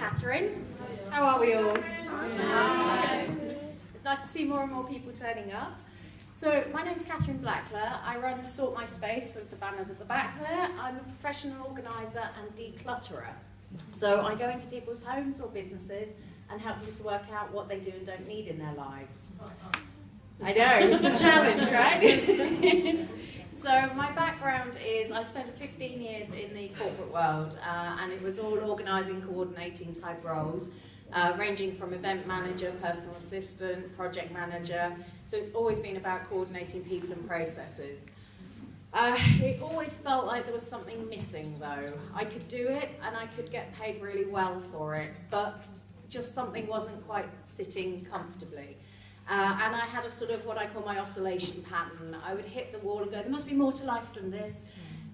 Katherine. How are we all? Hi. It's nice to see more and more people turning up. So my name's Katherine Blackler. I run SortMySpace with the banners at the back there. I'm a professional organiser and declutterer. So I go into people's homes or businesses and help them to work out what they do and don't need in their lives. I know, it's a challenge, right? So my background is, I spent 15 years in the corporate world, and it was all organising, coordinating type roles, ranging from event manager, personal assistant, project manager. So it's always been about coordinating people and processes. It always felt like there was something missing though. I could do it and I could get paid really well for it, but just something wasn't quite sitting comfortably. And I had a sort of what I call my oscillation pattern. I would hit the wall and go, there must be more to life than this.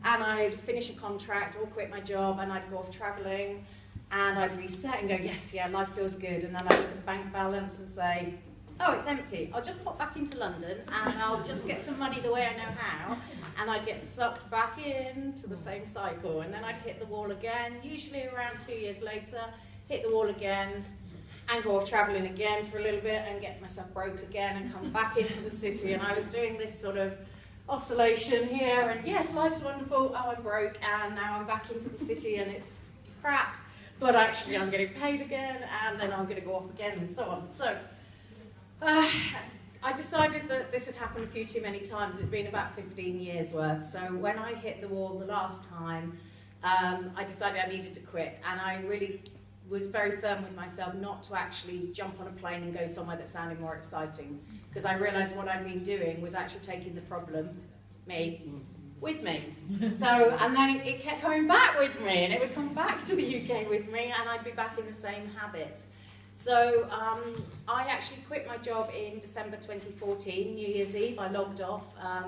And I'd finish a contract or quit my job and I'd go off travelling and I'd reset and go, yes, yeah, life feels good. And then I'd look at the bank balance and say, oh, it's empty. I'll just pop back into London and I'll just get some money the way I know how. And I'd get sucked back into the same cycle. And then I'd hit the wall again, usually around 2 years later, hit the wall again, and go off travelling again for a little bit and get myself broke again and come back into the city. And I was doing this sort of oscillation here, and yes, life's wonderful, oh, I'm broke, and now I'm back into the city and it's crap, but actually I'm getting paid again, and then I'm going to go off again, and so on. So I decided that this had happened a few too many times. It'd been about 15 years worth. So when I hit the wall the last time, I decided I needed to quit, and I really was very firm with myself not to actually jump on a plane and go somewhere that sounded more exciting, because I realised what I'd been doing was actually taking the problem, me, with me. So, and then it kept coming back with me, and it would come back to the UK with me, and I'd be back in the same habits. So I actually quit my job in December 2014, New Year's Eve. I logged off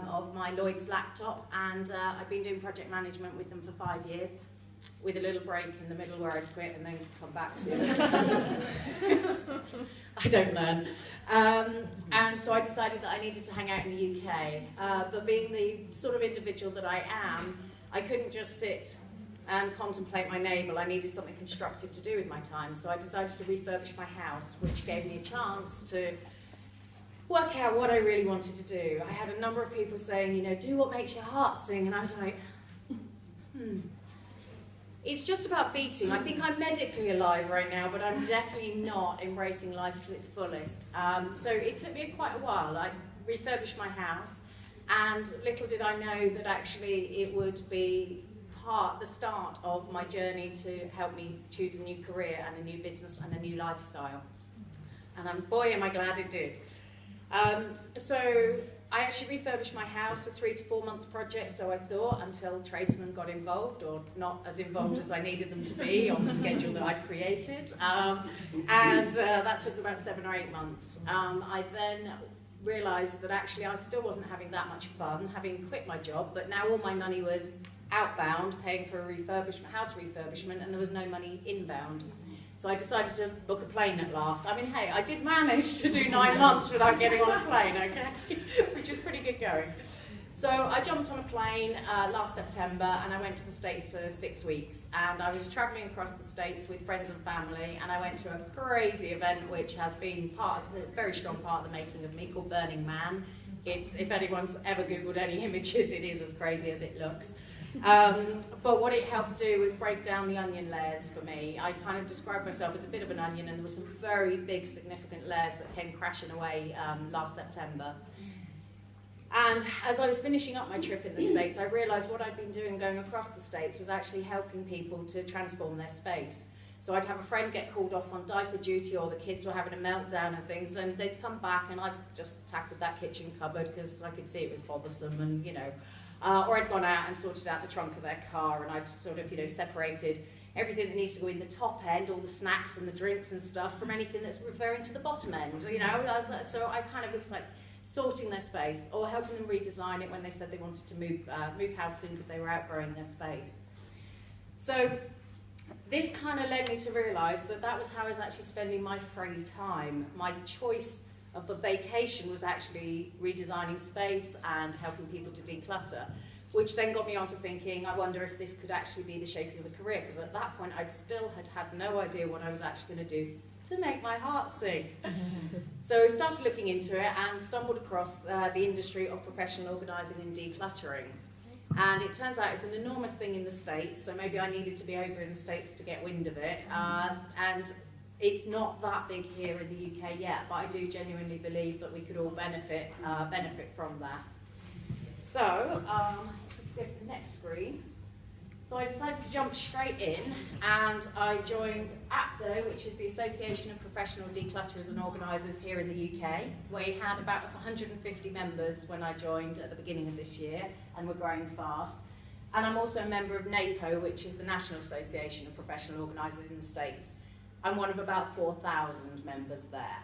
of my Lloyd's laptop, and I've been doing project management with them for 5 years, with a little break in the middle where I'd quit and then come back to it. I don't learn. And so I decided that I needed to hang out in the UK. But being the sort of individual that I am, I couldn't just sit and contemplate my navel. I needed something constructive to do with my time. So I decided to refurbish my house, which gave me a chance to work out what I really wanted to do. I had a number of people saying, you know, do what makes your heart sing. And I was like, It's just about beating. I think I'm medically alive right now, but I'm definitely not embracing life to its fullest. So it took me quite a while. I refurbished my house, and little did I know that actually it would be the start of my journey to help me choose a new career and a new business and a new lifestyle. And boy, am I glad it did. So I actually refurbished my house, a 3 to 4 month project, so I thought, until tradesmen got involved, or not as involved as I needed them to be on the schedule that I'd created. That took about 7 or 8 months. I then realised that actually I still wasn't having that much fun, having quit my job, but now all my money was outbound, paying for a house refurbishment, and there was no money inbound. So I decided to book a plane at last. I mean, hey, I did manage to do 9 months without getting on a plane, okay? Which is pretty good going. So I jumped on a plane last September, and I went to the States for 6 weeks. And I was travelling across the States with friends and family, and I went to a crazy event which has been a very strong part of the making of me, called Burning Man. If anyone's ever Googled any images, it is as crazy as it looks. But what it helped do was break down the onion layers for me. I kind of described myself as a bit of an onion, and there were some very big, significant layers that came crashing away last September. And as I was finishing up my trip in the States, I realised what I'd been doing going across the States was actually helping people to transform their space. So I'd have a friend get called off on diaper duty, or the kids were having a meltdown and things, and they'd come back and I'd just tackled that kitchen cupboard because I could see it was bothersome, and you know, or I'd gone out and sorted out the trunk of their car, and I'd sort of, you know, separated everything that needs to go in the top end, all the snacks and the drinks and stuff, from anything that's referring to the bottom end, you know. So I kind of was like sorting their space, or helping them redesign it when they said they wanted to move house soon because they were outgrowing their space. So this kind of led me to realise that that was how I was actually spending my free time. My choice of the vacation was actually redesigning space and helping people to declutter. which then got me onto thinking, I wonder if this could actually be the shape of a career, because at that point I'd still had no idea what I was actually going to do to make my heart sing. So I started looking into it and stumbled across the industry of professional organising and decluttering. And it turns out it's an enormous thing in the States, so maybe I needed to be over in the States to get wind of it. And it's not that big here in the UK yet, but I do genuinely believe that we could all benefit from that. So, if we go to the next screen. So I decided to jump straight in, and I joined ABDO, which is the Association of Professional Declutterers and Organisers here in the UK. We had about 150 members when I joined at the beginning of this year, and we're growing fast. And I'm also a member of NAPO, which is the National Association of Professional Organisers in the States. I'm one of about 4,000 members there.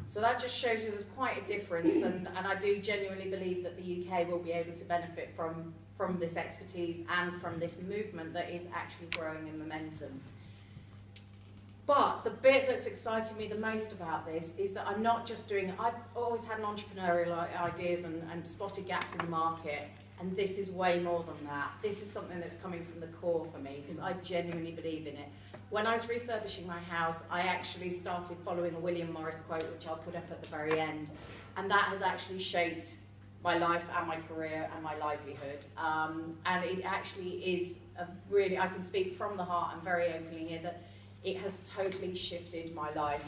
So that just shows you there's quite a difference, and I do genuinely believe that the UK will be able to benefit from this expertise and from this movement that is actually growing in momentum. But the bit that's excited me the most about this is that I'm not just doing it. I've always had an entrepreneurial ideas and spotted gaps in the market, and this is way more than that. This is something that's coming from the core for me, because I genuinely believe in it. When I was refurbishing my house, I actually started following a William Morris quote, which I'll put up at the very end, and that has actually shaped my life and my career and my livelihood. And it actually is a really, I can speak from the heart and very openly here, that it has totally shifted my life.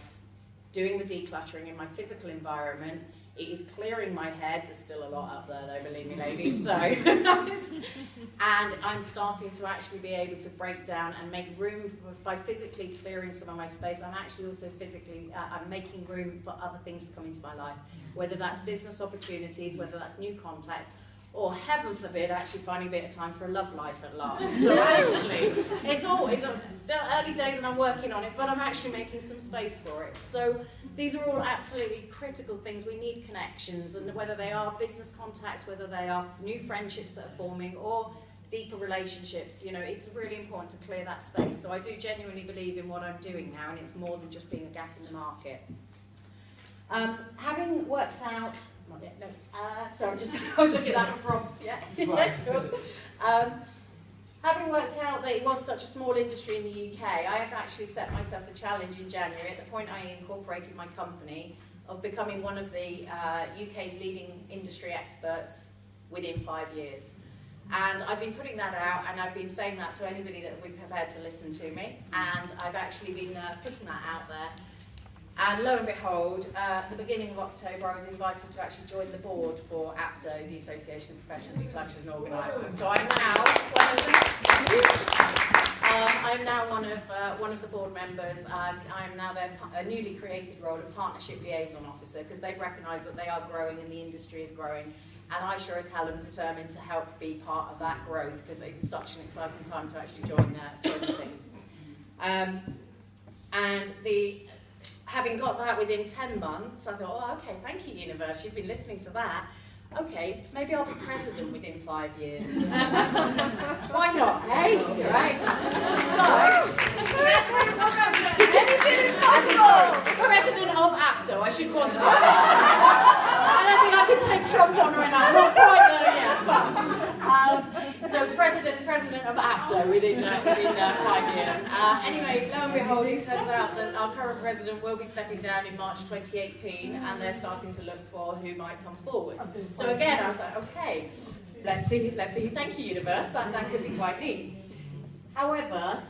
Doing the decluttering in my physical environment, it is clearing my head. There's still a lot up there though, believe me ladies, so. And I'm starting to actually be able to break down and make room by physically clearing some of my space. I'm actually also physically, I'm making room for other things to come into my life, whether that's business opportunities, whether that's new contacts, or heaven forbid, actually finding a bit of time for a love life at last. So actually, it's still early days and I'm working on it, but I'm actually making some space for it. So these are all absolutely critical things. We need connections, and whether they are business contacts, whether they are new friendships that are forming, or deeper relationships, you know, it's really important to clear that space. So I do genuinely believe in what I'm doing now, and it's more than just being a gap in the market. Having worked out, sorry, I was looking at that for prompts, yeah. Having worked out that it was such a small industry in the UK, I have actually set myself the challenge in January, at the point I incorporated my company, of becoming one of the UK's leading industry experts within 5 years. And I've been putting that out, and I've been saying that to anybody that would be prepared to listen to me, and I've actually been putting that out there. And lo and behold, at the beginning of October, I was invited to actually join the board for ABDO, the Association of Professional Declutterers and Organisers. So I'm now one of the board members. I'm now their newly created role of partnership liaison officer, because they've recognised that they are growing and the industry is growing. And I sure as hell am determined to help be part of that growth, because it's such an exciting time to actually join things. Having got that within 10 months, I thought, oh, okay, thank you, universe, you've been listening to that. Okay, maybe I'll be president within 5 years. Why not, eh? Right? So, anything is possible! President of ABDO, I should quantify that. I don't think I could take Trump on right now, I'm not quite there yet, but, so president of ABDO within 5 years. Anyway, lo and behold, it turns out that our current president will be stepping down in March 2018, and they're starting to look for who might come forward. So again, I was like, okay, let's see. Thank you, universe. That could be quite neat. However,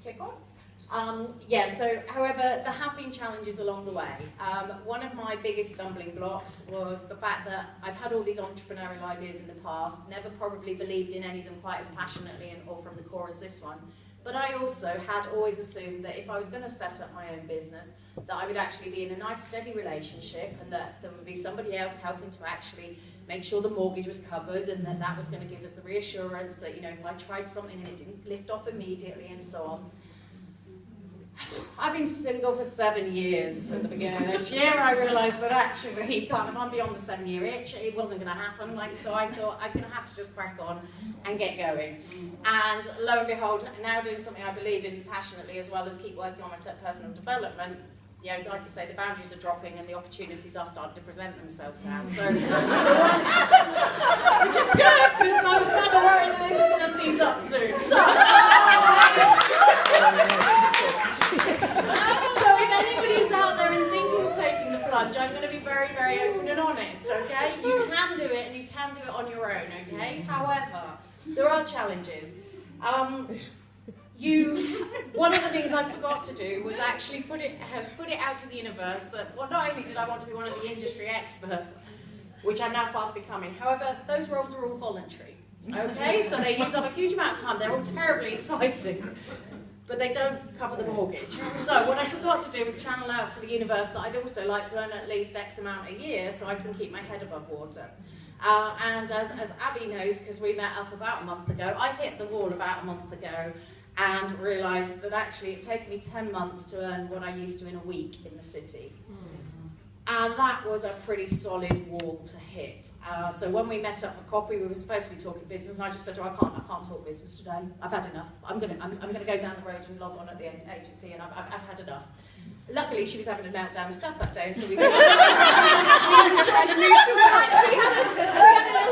click on. However, there have been challenges along the way. One of my biggest stumbling blocks was the fact that I've had all these entrepreneurial ideas in the past, never probably believed in any of them quite as passionately or from the core as this one. But I also had always assumed that if I was going to set up my own business, that I would actually be in a nice steady relationship, and that there would be somebody else helping to actually make sure the mortgage was covered, and that was going to give us the reassurance that, you know, if I tried something and it didn't lift off immediately and so on. I've been single for 7 years at the beginning of this year. I realised that actually, I'm beyond the 7-year itch. It wasn't going to happen. So I thought I'm going to have to just crack on and get going. And lo and behold, now doing something I believe in passionately, as well as keep working on my personal development, you know, like I say, the boundaries are dropping and the opportunities are starting to present themselves now. So, which is good, because I was kind of worried that this is going to seize up soon. So if anybody's out there and thinking of taking the plunge, I'm going to be very, very open and honest, okay? You can do it, and you can do it on your own, okay? However, there are challenges. One of the things I forgot to do was actually put it out to the universe that, well, not only did I want to be one of the industry experts, which I'm now fast becoming, however, those roles are all voluntary, okay? So they use up a huge amount of time, they're all terribly exciting, but they don't cover the mortgage. So what I forgot to do was channel out to the universe that I'd also like to earn at least X amount a year so I can keep my head above water. And as Abby knows, because we met up about a month ago, I hit the wall about a month ago and realised that actually it'd taken me 10 months to earn what I used to in a week in the city. And that was a pretty solid wall to hit. So when we met up for coffee, we were supposed to be talking business, and I just said to her, I can't talk business today. I've had enough. I'm gonna go down the road and log on at the agency, and I've had enough. Luckily, she was having a meltdown herself that day, and so we had a little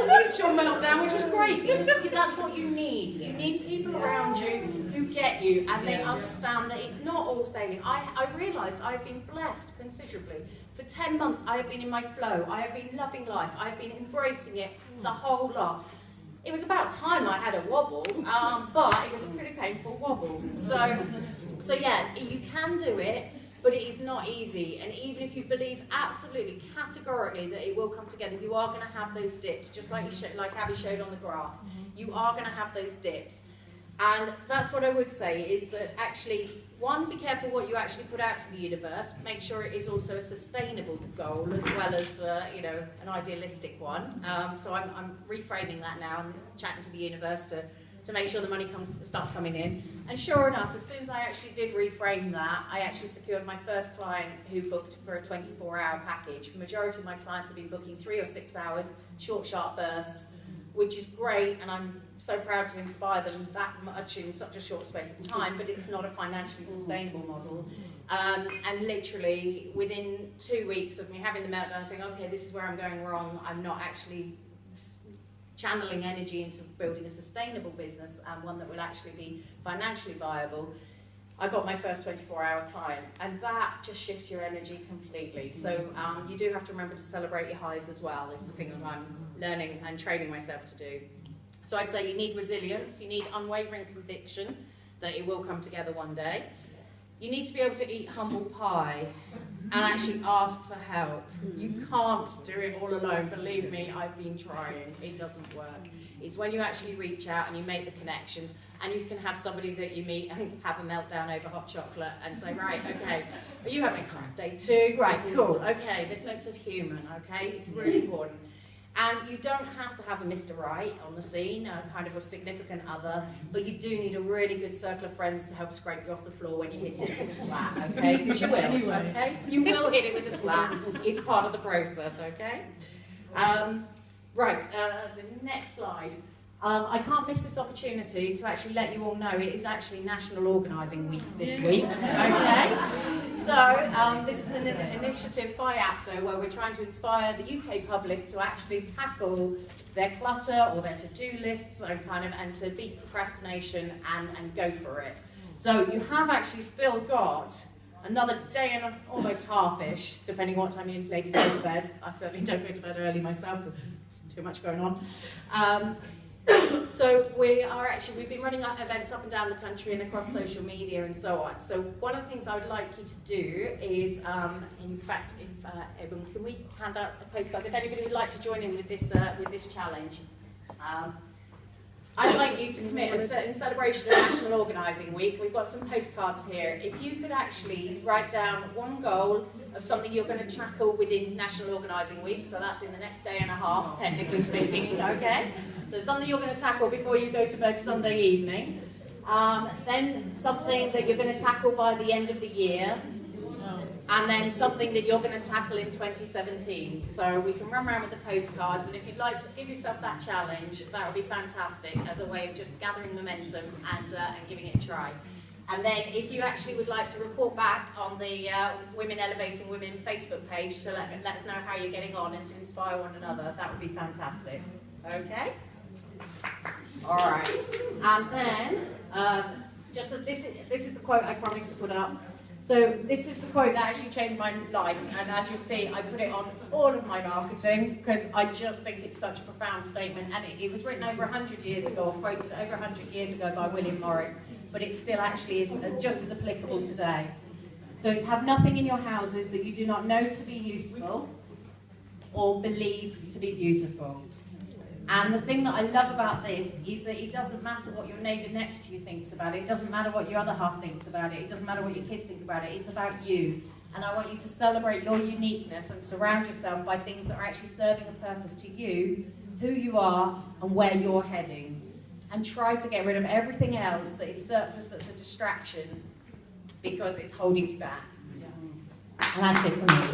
mutual meltdown, which was great, because that's what you need. You need people around you who get you, and they understand that it's not all sailing. I realised I've been blessed considerably. For 10 months, I have been in my flow. I have been loving life. I have been embracing it, the whole lot. It was about time I had a wobble, but it was a pretty painful wobble. So yeah, you can do it. But it is not easy, and even if you believe absolutely, categorically that it will come together, you are going to have those dips, just like like Abby showed on the graph. You are going to have those dips. And that's what I would say, is that actually, one, be careful what you actually put out to the universe. Make sure it is also a sustainable goal, as well as you know, an idealistic one. So I'm reframing that now and chatting to the universe to make sure the money starts coming in. And sure enough, as soon as I actually did reframe that, I actually secured my first client who booked for a 24-hour package. The majority of my clients have been booking 3 or 6 hours, short, sharp bursts, which is great, and I'm so proud to inspire them that much in such a short space of time, but it's not a financially sustainable model. And literally, within 2 weeks of me having the meltdown, saying, okay, this is where I'm going wrong, I'm not actually channeling energy into building a sustainable business and one that will actually be financially viable, I got my first 24-hour client, and that just shifts your energy completely. So you do have to remember to celebrate your highs as well, is the thing that I'm learning and training myself to do. So I'd say you need resilience, you need unwavering conviction that it will come together one day. You need to be able to eat humble pie and actually ask for help. You can't do it all alone. Believe me, I've been trying. It doesn't work. It's when you actually reach out and you make the connections, and you can have somebody that you meet and have a meltdown over hot chocolate and say, right, okay, are you having a crap day too? Right, cool, okay, this makes us human, okay? It's really important. And you don't have to have a Mr. Right on the scene, kind of a significant other, but you do need a really good circle of friends to help scrape you off the floor when you hit it with a splat, okay? Because you will, okay? You will hit it with a splat. It's part of the process, okay? The next slide. I can't miss this opportunity to actually let you all know it is actually National Organising Week this week, okay? So this is an initiative by ABDO where we're trying to inspire the UK public to actually tackle their clutter or their to-do lists and to beat procrastination and go for it. So you have actually still got another day and almost half-ish, depending on what time you ladies go to bed. I certainly don't go to bed early myself because there's too much going on. So we've been running our events up and down the country and across social media and so on. So one of the things I would like you to do is, in fact, Eben, can we hand out a postcard? If anybody would like to join in with this challenge, I'd like you to commit in celebration of National Organising Week. We've got some postcards here. If you could actually write down one goal of something you're going to tackle within National Organising Week, so that's in the next day and a half, technically speaking, okay? So something you're going to tackle before you go to bed Sunday evening. Then something that you're going to tackle by the end of the year. And then something that you're going to tackle in 2017. So we can run around with the postcards, and if you'd like to give yourself that challenge, that would be fantastic as a way of just gathering momentum and giving it a try. And then if you actually would like to report back on the Women Elevating Women Facebook page to let us know how you're getting on and to inspire one another, that would be fantastic. Okay? All right. And then, this is the quote I promised to put up. So this is the quote that actually changed my life, and as you'll see, I put it on all of my marketing because I just think it's such a profound statement, and it was written over 100 years ago, or quoted over 100 years ago by William Morris, but it still actually is just as applicable today. So it's have nothing in your houses that you do not know to be useful or believe to be beautiful. And the thing that I love about this is that it doesn't matter what your neighbour next to you thinks about it. It doesn't matter what your other half thinks about it. It doesn't matter what your kids think about it. It's about you. And I want you to celebrate your uniqueness and surround yourself by things that are actually serving a purpose to you, who you are, and where you're heading. And try to get rid of everything else that is surplus, that's a distraction, because it's holding you back. And that's it for me.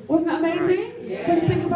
Wasn't that amazing? Yeah. When you think about